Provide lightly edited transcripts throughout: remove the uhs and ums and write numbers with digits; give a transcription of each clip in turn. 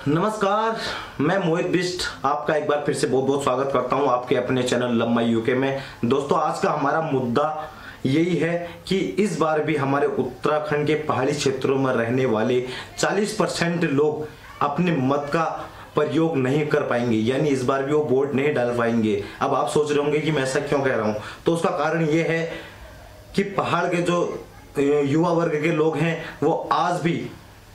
नमस्कार, मैं मोहित बिष्ट आपका एक बार फिर से बहुत बहुत स्वागत करता हूं आपके अपने चैनल लम्मा यूके में। दोस्तों, आज का हमारा मुद्दा यही है कि इस बार भी हमारे उत्तराखंड के पहाड़ी क्षेत्रों में रहने वाले 40% लोग अपने मत का प्रयोग नहीं कर पाएंगे, यानी इस बार भी वो वोट नहीं डाल पाएंगे। अब आप सोच रहे होंगे कि मैं ऐसा क्यों कह रहा हूं, तो उसका कारण ये है कि पहाड़ के जो युवा वर्ग के लोग हैं वो आज भी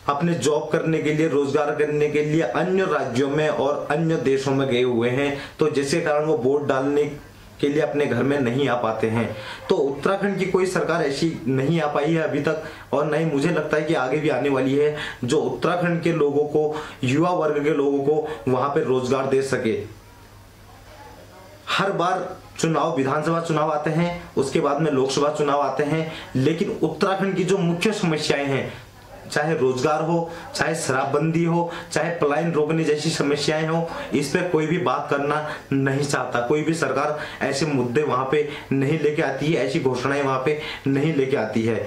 अपने जॉब करने के लिए, रोजगार करने के लिए अन्य राज्यों में और अन्य देशों में गए हुए हैं, तो जिसके कारण वो वोट डालने के लिए अपने घर में नहीं आ पाते हैं। तो उत्तराखंड की कोई सरकार ऐसी नहीं आ पाई है अभी तक, और नहीं मुझे लगता है कि आगे भी आने वाली है, जो उत्तराखंड के लोगों को, युवा वर्ग के लोगों को वहां पे रोजगार दे सके। हर बार चुनाव, विधानसभा चुनाव आते हैं, उसके बाद में लोकसभा चुनाव आते हैं, लेकिन उत्तराखंड की जो मुख्य समस्याएं हैं, चाहे रोजगार हो, चाहे शराबबंदी हो, चाहे पलायन रोकने जैसी समस्याएं हो, इस पे कोई भी बात करना नहीं चाहता। कोई भी सरकार ऐसे मुद्दे वहां पे नहीं लेके आती है, ऐसी घोषणाएं वहां पे नहीं लेके आती है।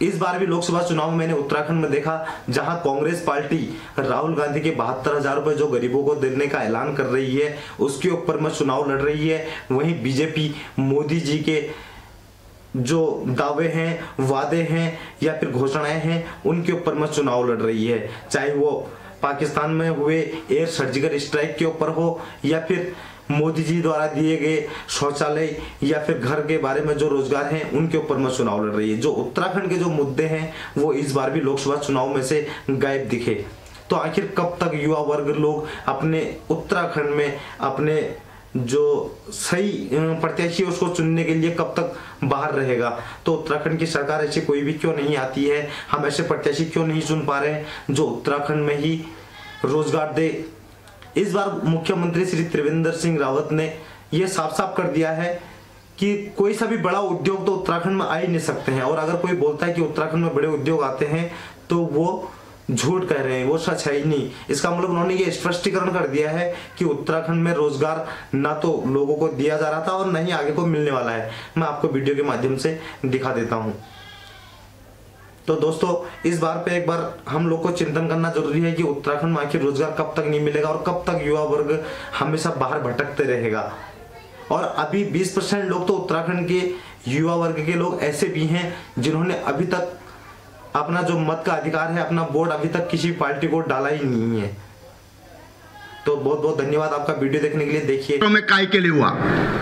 इस बार भी लोकसभा चुनाव में मैंने उत्तराखंड में देखा, जहां कांग्रेस पार्टी राहुल गांधी के 72,000 रुपए जो गरीबों को देने का ऐलान कर रही है, उसके ऊपर में चुनाव लड़ रही है। वहीं बीजेपी मोदी जी के जो दावे हैं, वादे हैं या फिर घोषणाएं हैं, उनके ऊपर में चुनाव लड़ रही है। चाहे वो पाकिस्तान में हुए एयर सर्जिकल स्ट्राइक के ऊपर हो, या फिर मोदी जी द्वारा दिए गए शौचालय या फिर घर के बारे में जो रोजगार हैं, उनके ऊपर में चुनाव लड़ रही है। जो उत्तराखंड के जो मुद्दे हैं वो इस बार भी लोकसभा चुनाव में से गायब दिखे। तो आखिर कब तक युवा वर्ग लोग अपने उत्तराखंड में अपने जो सही प्रत्याशी है उसको चुनने के लिए कब तक बाहर रहेगा? तो उत्तराखंड की सरकार ऐसी कोई भी क्यों नहीं आती है? हम ऐसे प्रत्याशी क्यों नहीं चुन पा रहे हैं जो उत्तराखंड में ही रोजगार दे? इस बार मुख्यमंत्री श्री त्रिवेंद्र सिंह रावत ने यह साफ साफ कर दिया है कि कोई सा भी बड़ा उद्योग तो उत्तराखंड में आ ही नहीं सकते हैं, और अगर कोई बोलता है कि उत्तराखंड में बड़े उद्योग आते हैं तो वो झूठ कह रहे हैं, वो सच है ही नहीं। इसका मतलब उन्होंने ये स्पष्टीकरण कर दिया है कि उत्तराखंड में रोजगार ना तो लोगों को दिया जा रहा था और ना ही आगे को मिलने वाला है। मैं आपको वीडियो के माध्यम से दिखा देता हूं। तो दोस्तों, इस बार पे एक बार हम लोग को चिंतन करना जरूरी है कि उत्तराखंड में आखिर रोजगार कब तक नहीं मिलेगा और कब तक युवा वर्ग हमेशा बाहर भटकते रहेगा। और अभी 20% लोग तो उत्तराखंड के युवा वर्ग के लोग ऐसे भी हैं जिन्होंने अभी तक अपना जो मत का अधिकार है, अपना वोट अभी तक किसी पार्टी को डाला ही नहीं है। तो बहुत बहुत धन्यवाद आपका वीडियो देखने के लिए। देखिए में काय के लिए हुआ,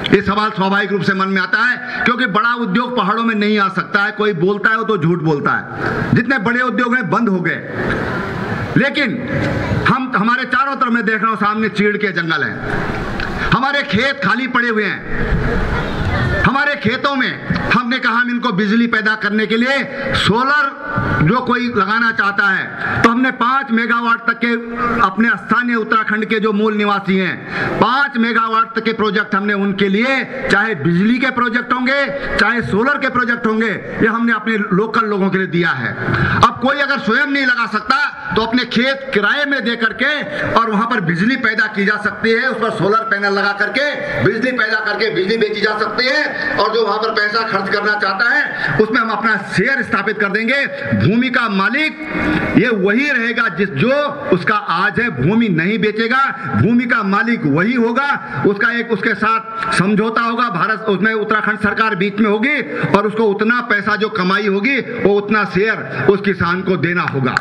ये सवाल स्वाभाविक रूप से मन में आता है, क्योंकि बड़ा उद्योग पहाड़ों में नहीं आ सकता है। कोई बोलता है वो तो झूठ बोलता है। जितने बड़े उद्योग हैं बंद हो गए, लेकिन हमारे चारों तरफ में देख रहा हूं, सामने चीड़ के जंगल हैं, हमारे खेत खाली पड़े हुए हैं। हमारे खेतों में हमने कहा हम इनको बिजली पैदा करने के लिए सोलर जो कोई लगाना चाहता है, तो हमने 5 मेगावाट तक के अपने स्थानीय उत्तराखंड के जो मूल निवासी हैं, 5 मेगावाट तक के प्रोजेक्ट हमने उनके लिए, चाहे बिजली के प्रोजेक्ट होंगे चाहे सोलर के प्रोजेक्ट होंगे, ये हमने अपने लोकल लोगों के लिए दिया है। अब कोई अगर स्वयं नहीं लगा सकता तो अपने खेत किराए में दे करके और वहां पर बिजली पैदा की जा सकती है, उस पर सोलर पैनल लगा करके बिजली पैदा करके बिजली बेची जा सकती है। और जो वहां पर पैसा खर्च करना चाहता है उसमें हम अपना शेयर स्थापित कर देंगे। भूमि का मालिक ये वही रहेगा जो उसका आज है, भूमि नहीं बेचेगा, भूमि का मालिक वही होगा। उसका एक उसके साथ समझौता होगा, भारत उसमें उत्तराखंड सरकार बीच में होगी, और उसको उतना पैसा जो कमाई होगी वो उतना शेयर उस किसान को देना होगा।